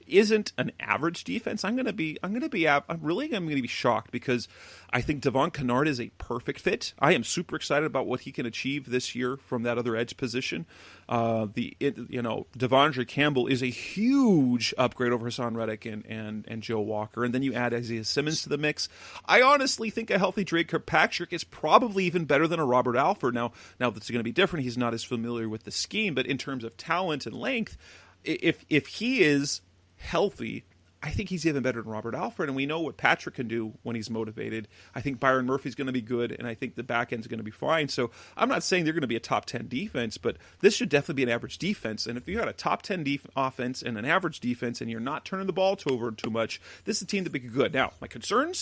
isn't an average defense, I'm really going to be shocked, because I think Devon Kennard is a perfect fit. I am super excited about what he can achieve this year from that other edge position. Devondre Campbell is a huge upgrade over Hassan Reddick and Joe Walker, and then you add Isaiah Simmons to the mix. I honestly think a healthy Drake Kirkpatrick is probably even better than a Robert Alford. Now that's going to be different. He's not as familiar with the scheme, but in terms of talent and length, if he is healthy, I think he's even better than Robert Alford, and we know what Patrick can do when he's motivated. I think Byron Murphy's going to be good, and I think the back end's going to be fine. So I'm not saying they're going to be a top 10 defense, but this should definitely be an average defense. And if you got a top 10 offense and an average defense, and you're not turning the ball over too much, this is a team that be good. Now, my concern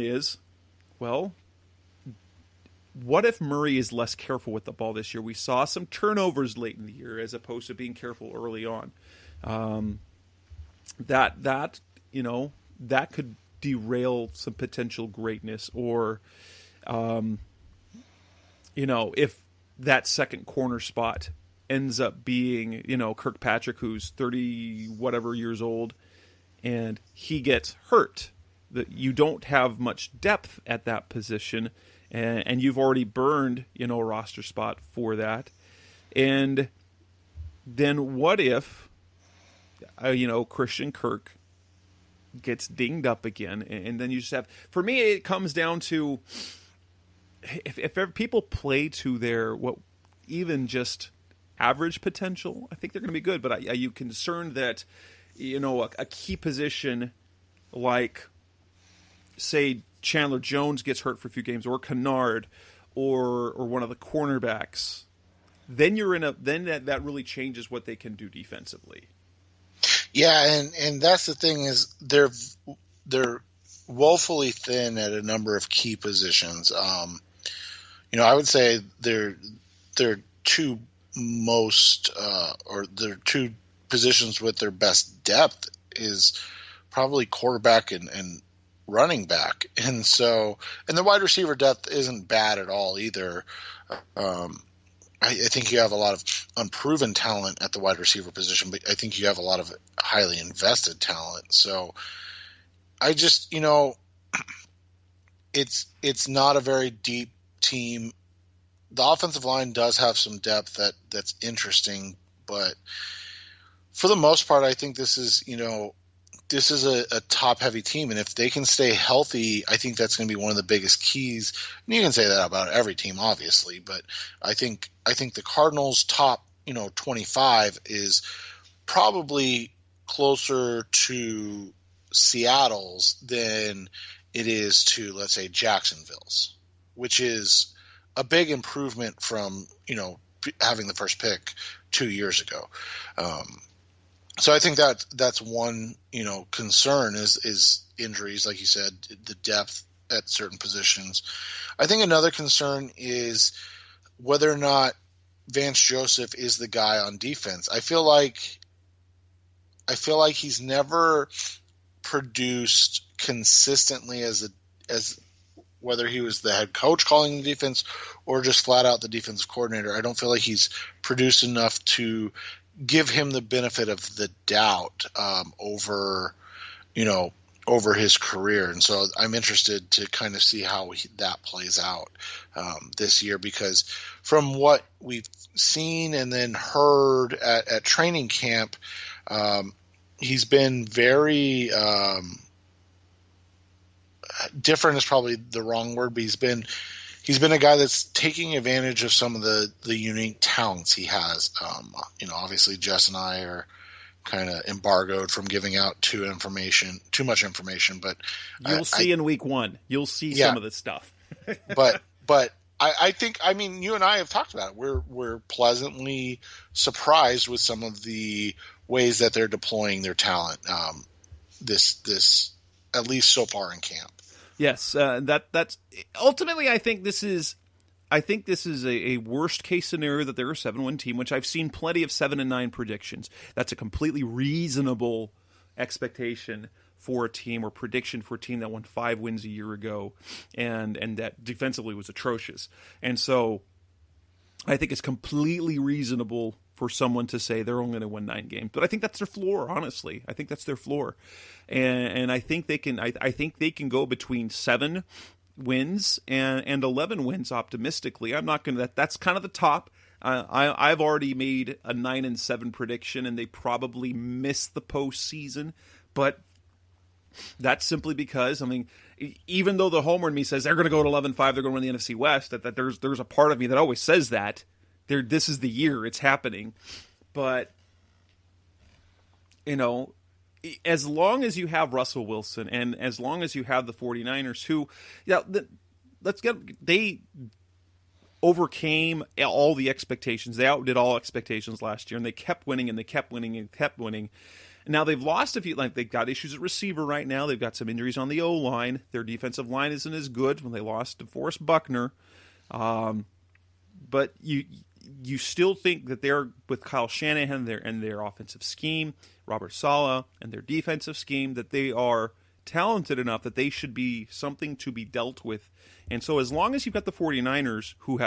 is, well, what if Murray is less careful with the ball this year? We saw some turnovers late in the year as opposed to being careful early on. That could derail some potential greatness, or if that second corner spot ends up being Kirkpatrick, who's 30 whatever years old, and he gets hurt, that you don't have much depth at that position, and you've already burned a roster spot for that. And then what if Christian Kirk gets dinged up again, and then you just have, for me, it comes down to if people play to their even just average potential, I think they're going to be good. But are you concerned that a key position like, say, Chandler Jones gets hurt for a few games, or Kennard, or one of the cornerbacks, then that really changes what they can do defensively. Yeah, and that's the thing, is they're woefully thin at a number of key positions. I would say their two most or their two positions with their best depth is probably quarterback and running back, and the wide receiver depth isn't bad at all either. I think you have a lot of unproven talent at the wide receiver position, but I think you have a lot of highly invested talent. So I just, it's not a very deep team. The offensive line does have some depth that's interesting, but for the most part, I think this is a top-heavy team, and if they can stay healthy, I think that's going to be one of the biggest keys. And you can say that about every team, obviously, but I think the Cardinals' top 25 is probably closer to Seattle's than it is to, let's say, Jacksonville's, which is a big improvement from having the first pick 2 years ago. So I think that's one concern is injuries, like you said, the depth at certain positions. I think another concern is whether or not Vance Joseph is the guy on defense. I feel like he's never produced consistently as whether he was the head coach calling the defense or just flat out the defensive coordinator. I don't feel like he's produced enough to give him the benefit of the doubt over his career. And so I'm interested to kind of see how that plays out this year, because from what we've seen and then heard at training camp, he's been very different is probably the wrong word, but he's been a guy that's taking advantage of some of the unique talents he has. Obviously Jess and I are kind of embargoed from giving out too much information, but you'll see in week one, you'll see some of this stuff. but I think, you and I have talked about it. We're pleasantly surprised with some of the ways that they're deploying their talent. This at least so far in camp. Yes, that's ultimately. I think this is a worst case scenario that they're a 7-1 team, which I've seen plenty of 7-9 predictions. That's a completely reasonable expectation for a team, or prediction for a team that won 5 wins a year ago, and that defensively was atrocious. And so I think it's completely reasonable for someone to say they're only going to win 9 games. But I think that's their floor, honestly. I think that's their floor. And I think they can I think they can go between 7 wins and 11 wins optimistically. I'm not going to that's kind of the top. I've already made a 9-7 prediction, and they probably miss the postseason. But that's simply because, I mean, even though the homer in me says they're going to go to 11-5, they're going to win the NFC West, that there's a part of me that always says that. This is the year, it's happening. But, you know, as long as you have Russell Wilson and as long as you have the 49ers who, they overcame all the expectations. They outdid all expectations last year, and they kept winning and they kept winning and kept winning. Now they've lost a few. Like, they've got issues at receiver right now. They've got some injuries on the O-line. Their defensive line isn't as good when they lost to Forrest Buckner. But you still think that they're, with Kyle Shanahan and their offensive scheme, Robert Saleh and their defensive scheme, that they are talented enough that they should be something to be dealt with. And so as long as you've got the 49ers who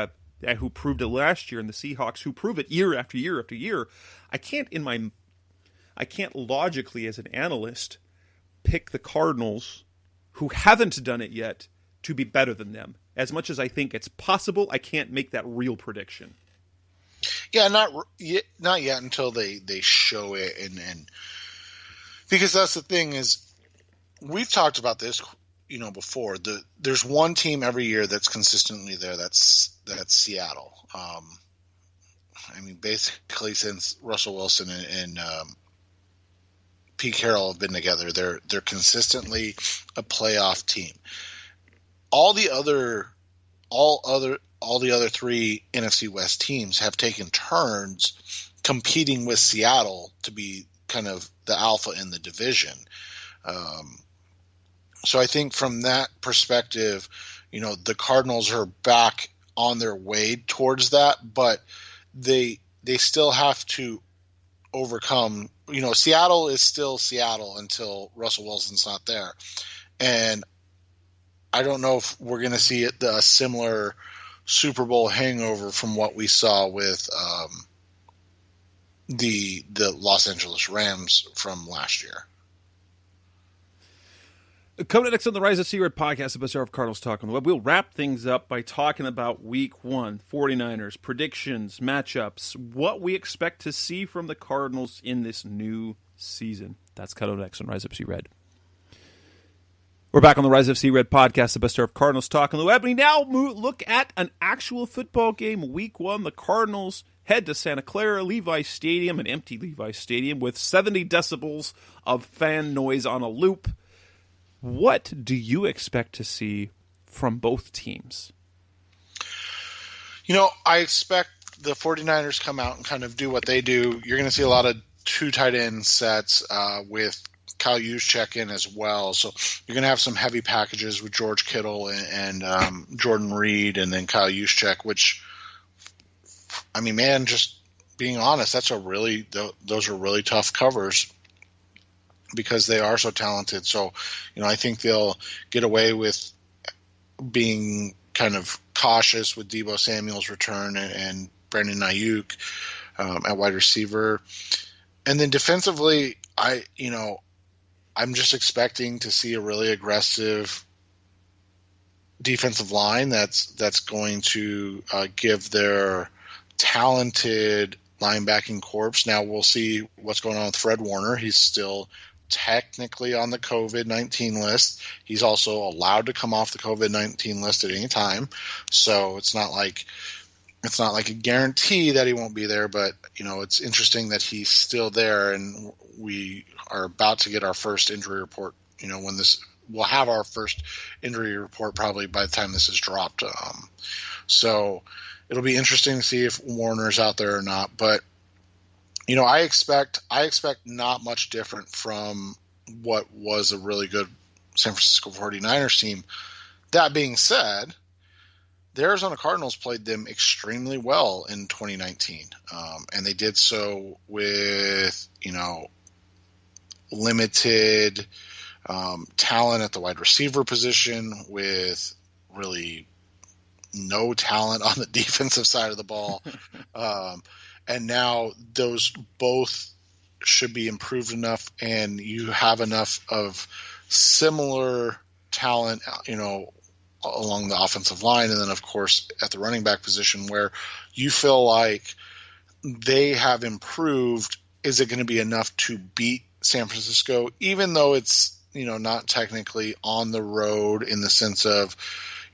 proved it last year, and the Seahawks who prove it year after year after year, I can't logically, as an analyst, pick the Cardinals, who haven't done it yet, to be better than them. As much as I think it's possible, I can't make that real prediction. Yeah, not yet until they show it, and because that's the thing is, we've talked about this, before. There's one team every year that's consistently there. That's Seattle. I mean, basically since Russell Wilson and Pete Carroll have been together, they're consistently a playoff team. All the other 3 NFC West teams have taken turns competing with Seattle to be kind of the alpha in the division. So I think from that perspective, the Cardinals are back on their way towards that, but they still have to overcome. Seattle is still Seattle until Russell Wilson's not there, and I don't know if we're going to see a similar Super Bowl hangover from what we saw with the Los Angeles Rams from last year. Coming next on the Rise of C-Red podcast, the best hour of Cardinals Talk on the Web, we'll wrap things up by talking about Week 1, 49ers, predictions, matchups, what we expect to see from the Cardinals in this new season. That's coming next on Rise of C-Red. We're back on the Rise of C-Red podcast, the best hour of Cardinals Talk on the Web. We now look at an actual football game, Week 1. The Cardinals head to Santa Clara Levi Stadium, an empty Levi Stadium, with 70 decibels of fan noise on a loop. What do you expect to see from both teams? I expect the 49ers come out and kind of do what they do. You're going to see a lot of 2 tight end sets with Kyle Juszczyk in as well. So you're going to have some heavy packages with George Kittle and Jordan Reed, and then Kyle Juszczyk, which, I mean, man, just being honest, those are really tough covers, because they are so talented. So, I think they'll get away with being kind of cautious with Deebo Samuel's return and Brandon Ayuk at wide receiver. And then defensively, I'm just expecting to see a really aggressive defensive line that's going to give their talented linebacking corps. Now we'll see what's going on with Fred Warner. He's still technically on the COVID-19 list. He's also allowed to come off the COVID-19 list at any time. So it's not like a guarantee that he won't be there, but it's interesting that he's still there, and we are about to get our first injury report. We'll have our first injury report probably by the time this is dropped. So it'll be interesting to see if Warner's out there or not, but I expect not much different from what was a really good San Francisco 49ers team. That being said, the Arizona Cardinals played them extremely well in 2019, and they did so with limited talent at the wide receiver position, with really no talent on the defensive side of the ball. And now those both should be improved enough, and you have enough of similar talent, along the offensive line, and then of course at the running back position, where you feel like they have improved. Is it going to be enough to beat San Francisco, even though it's not technically on the road in the sense of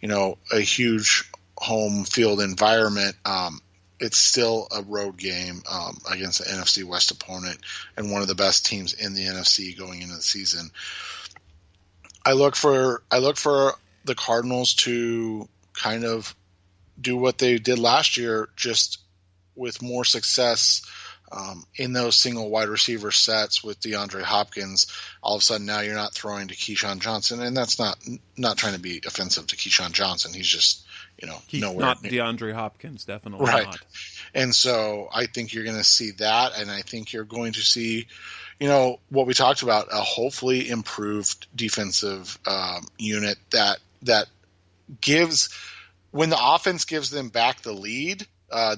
a huge home field environment? It's still a road game against an NFC West opponent and one of the best teams in the NFC going into the season. I look for the Cardinals to kind of do what they did last year, just with more success in those single wide receiver sets with DeAndre Hopkins. All of a sudden now you're not throwing to Keyshawn Johnson, and that's not trying to be offensive to Keyshawn Johnson. He's just he's nowhere not near. DeAndre Hopkins, definitely Right. not. And so I think you're going to see that, and I think you're going to see, what we talked about, a hopefully improved defensive unit that gives, when the offense gives them back the lead,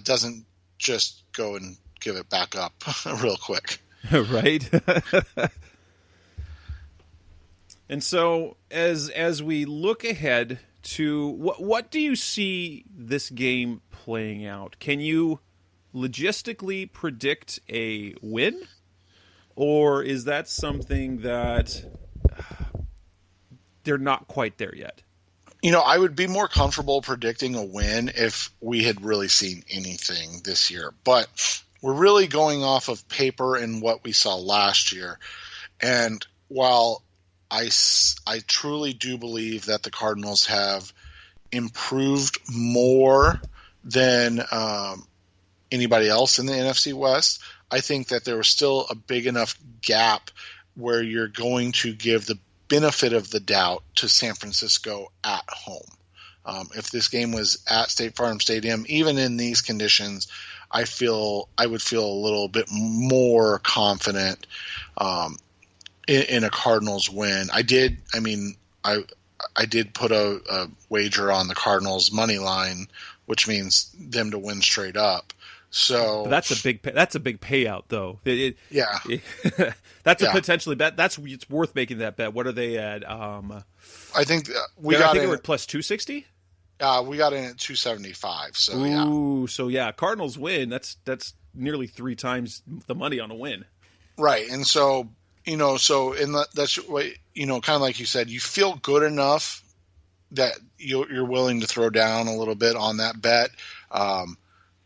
doesn't just go and give it back up real quick. Right. And so as we look ahead to what do you see this game playing out? Can you logistically predict a win, or is that something that they're not quite there yet? I would be more comfortable predicting a win if we had really seen anything this year, but we're really going off of paper and what we saw last year. And while I truly do believe that the Cardinals have improved more than anybody else in the NFC West, I think that there was still a big enough gap where you're going to give the benefit of the doubt to San Francisco at home. If this game was at State Farm Stadium, even in these conditions, I would feel a little bit more confident in a Cardinals win. I did put a wager on the Cardinals money line, which means them to win straight up. So But that's a big payout, though. Yeah. That's Yeah. a potentially bet. It's worth making that bet. What are they at? I think I think we're at plus 260. We got in at 275. So Ooh, so yeah, Cardinals win. That's nearly 3 times the money on a win. Right, and so that's what kind of like you said, you feel good enough that you're willing to throw down a little bit on that bet,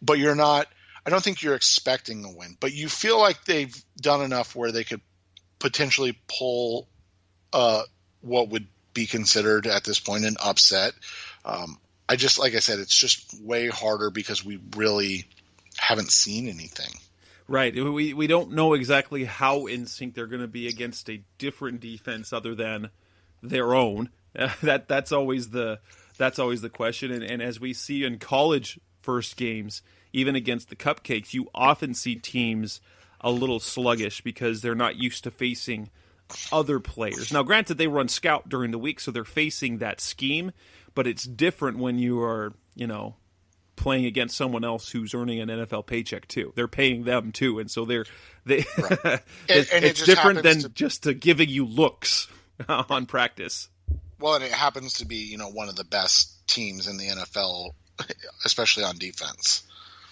but you're not. I don't think you're expecting a win, but you feel like they've done enough where they could potentially pull what would be considered at this point an upset. Like I said, it's just way harder because we really haven't seen anything. Right. We don't know exactly how in sync they're going to be against a different defense other than their own. That's always the question. And as we see in college first games, even against the Cupcakes, you often see teams a little sluggish because they're not used to facing other players. Now, granted, they run scout during the week, so they're facing that scheme, but it's different when you are, playing against someone else who's earning an NFL paycheck too. They're paying them too, and so right. It's different than just giving you looks on practice. Well, and it happens to be, one of the best teams in the NFL, especially on defense.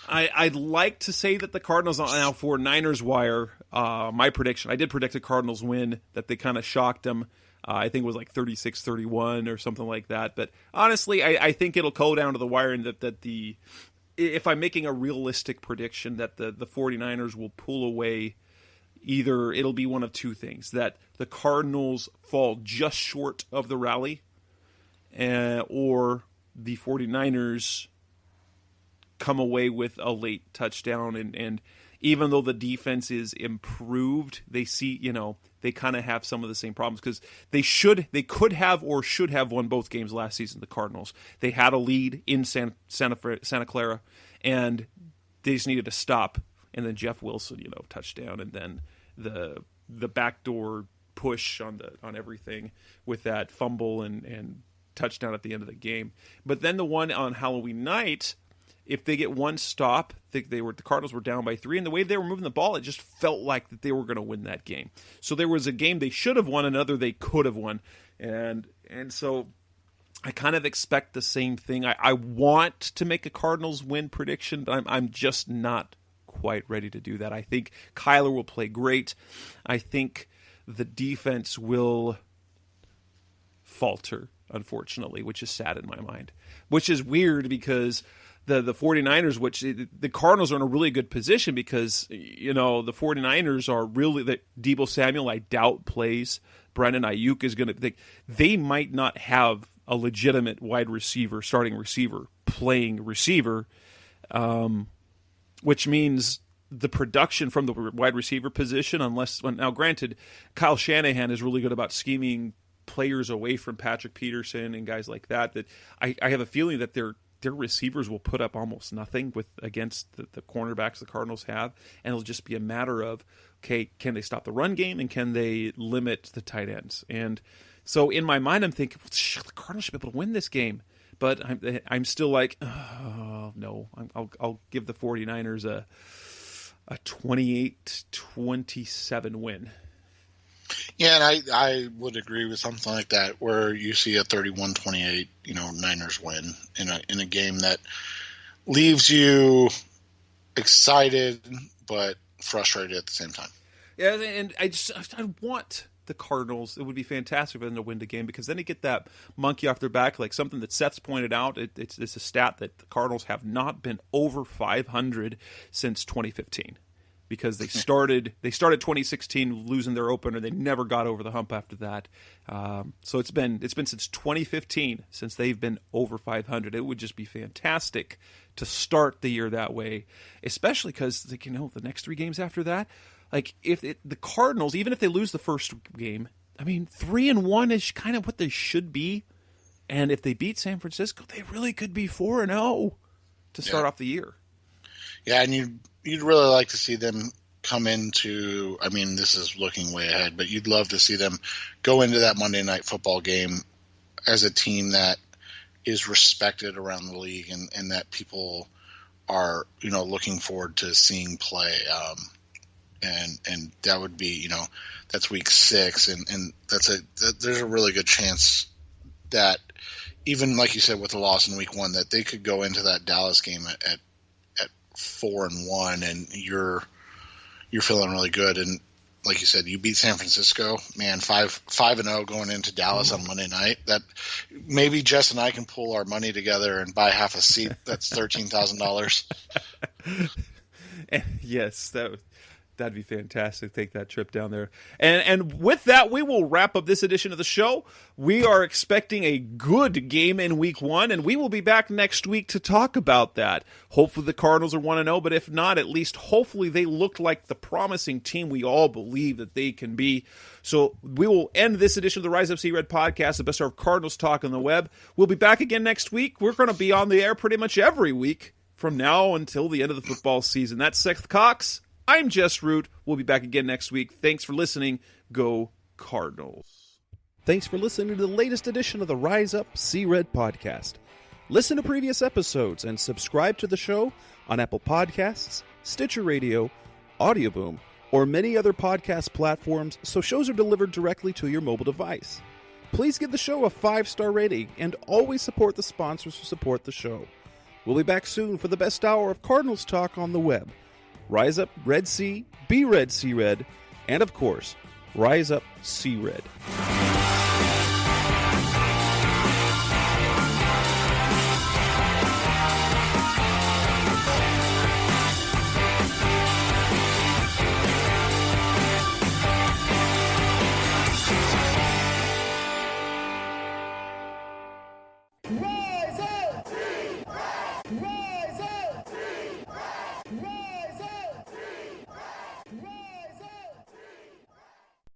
I'd like to say that the Cardinals now for Niners Wire, my prediction, I did predict a Cardinals win, that they kind of shocked them. I think it was like 36-31 or something like that. But honestly, I think it'll go down to the wire, and that if I'm making a realistic prediction, that the 49ers will pull away. Either it'll be one of two things, that the Cardinals fall just short of the rally, or the 49ers come away with a late touchdown. And even though the defense is improved, they see, they kind of have some of the same problems, because they could have or should have won both games last season, the Cardinals. They had a lead in Santa Clara, and they just needed to stop. And then Jeff Wilson, touchdown, and then the backdoor push on everything with that fumble and touchdown at the end of the game. But then the one on Halloween night, if they get one stop, the Cardinals were down by 3, and the way they were moving the ball, it just felt like that they were going to win that game. So there was a game they should have won, another they could have won, and so I kind of expect the same thing. I want to make a Cardinals win prediction, but I'm just not quite ready to do that. I think Kyler will play great. I think the defense will falter, unfortunately, which is sad in my mind, which is weird because the 49ers, which the Cardinals are in a really good position because, the 49ers are really, Deebo Samuel, I doubt plays. Brandon Ayuk is going to, they might not have a legitimate wide receiver, starting receiver, playing receiver, which means the production from the wide receiver position, now granted, Kyle Shanahan is really good about scheming players away from Patrick Peterson and guys like that I have a feeling that their receivers will put up almost nothing against the cornerbacks the Cardinals have, and it'll just be a matter of, okay, can they stop the run game and can they limit the tight ends? And so in my mind, I'm thinking, well, the Cardinals should be able to win this game, but I'm still like, oh, no, I'll give the 49ers a 28-27 win. Yeah, and I would agree with something like that, where you see a 31-28, Niners win in a game that leaves you excited but frustrated at the same time. Yeah, and I want the Cardinals. It would be fantastic for them to win the game because then they get that monkey off their back, like something that Seth's pointed out. It's a stat that the Cardinals have not been over 500 since 2015. Because they started 2016 losing their opener, they never got over the hump after that. So it's been since 2015 since they've been over 500. It would just be fantastic to start the year that way, especially because the next 3 games after that, the Cardinals, even if they lose the first game, 3-1 is kind of what they should be, and if they beat San Francisco, they really could be 4-0 to start off the year. Yeah, and you'd really like to see them come into, this is looking way ahead, but you'd love to see them go into that Monday Night Football game as a team that is respected around the league and that people are, looking forward to seeing play. And that would be, that's week 6, and there's a really good chance that even like you said with the loss in week 1, that they could go into that Dallas game at 4-1, and you're feeling really good. And like you said, you beat San Francisco, man, 5-0 going into Dallas on Monday night. That maybe Jess and I can pull our money together and buy half a seat. That's $13,000. Yes, that'd be fantastic. Take that trip down there. And with that, we will wrap up this edition of the show. We are expecting a good game in week 1, and we will be back next week to talk about that. Hopefully the Cardinals are 1-0, but if not, at least hopefully they look like the promising team we all believe that they can be. So we will end this edition of the Rise Up See Red podcast, the best of Cardinals talk on the web. We'll be back again next week. We're going to be on the air pretty much every week from now until the end of the football season. That's Seth Cox. I'm Jess Root. We'll be back again next week. Thanks for listening. Go Cardinals. Thanks for listening to the latest edition of the Rise Up See Red podcast. Listen to previous episodes and subscribe to the show on Apple Podcasts, Stitcher Radio, Audioboom, or many other podcast platforms so shows are delivered directly to your mobile device. Please give the show a 5-star rating and always support the sponsors who support the show. We'll be back soon for the best hour of Cardinals talk on the web. Rise up, Red Sea, be Red, See Red, and of course, Rise Up, See Red. Roll!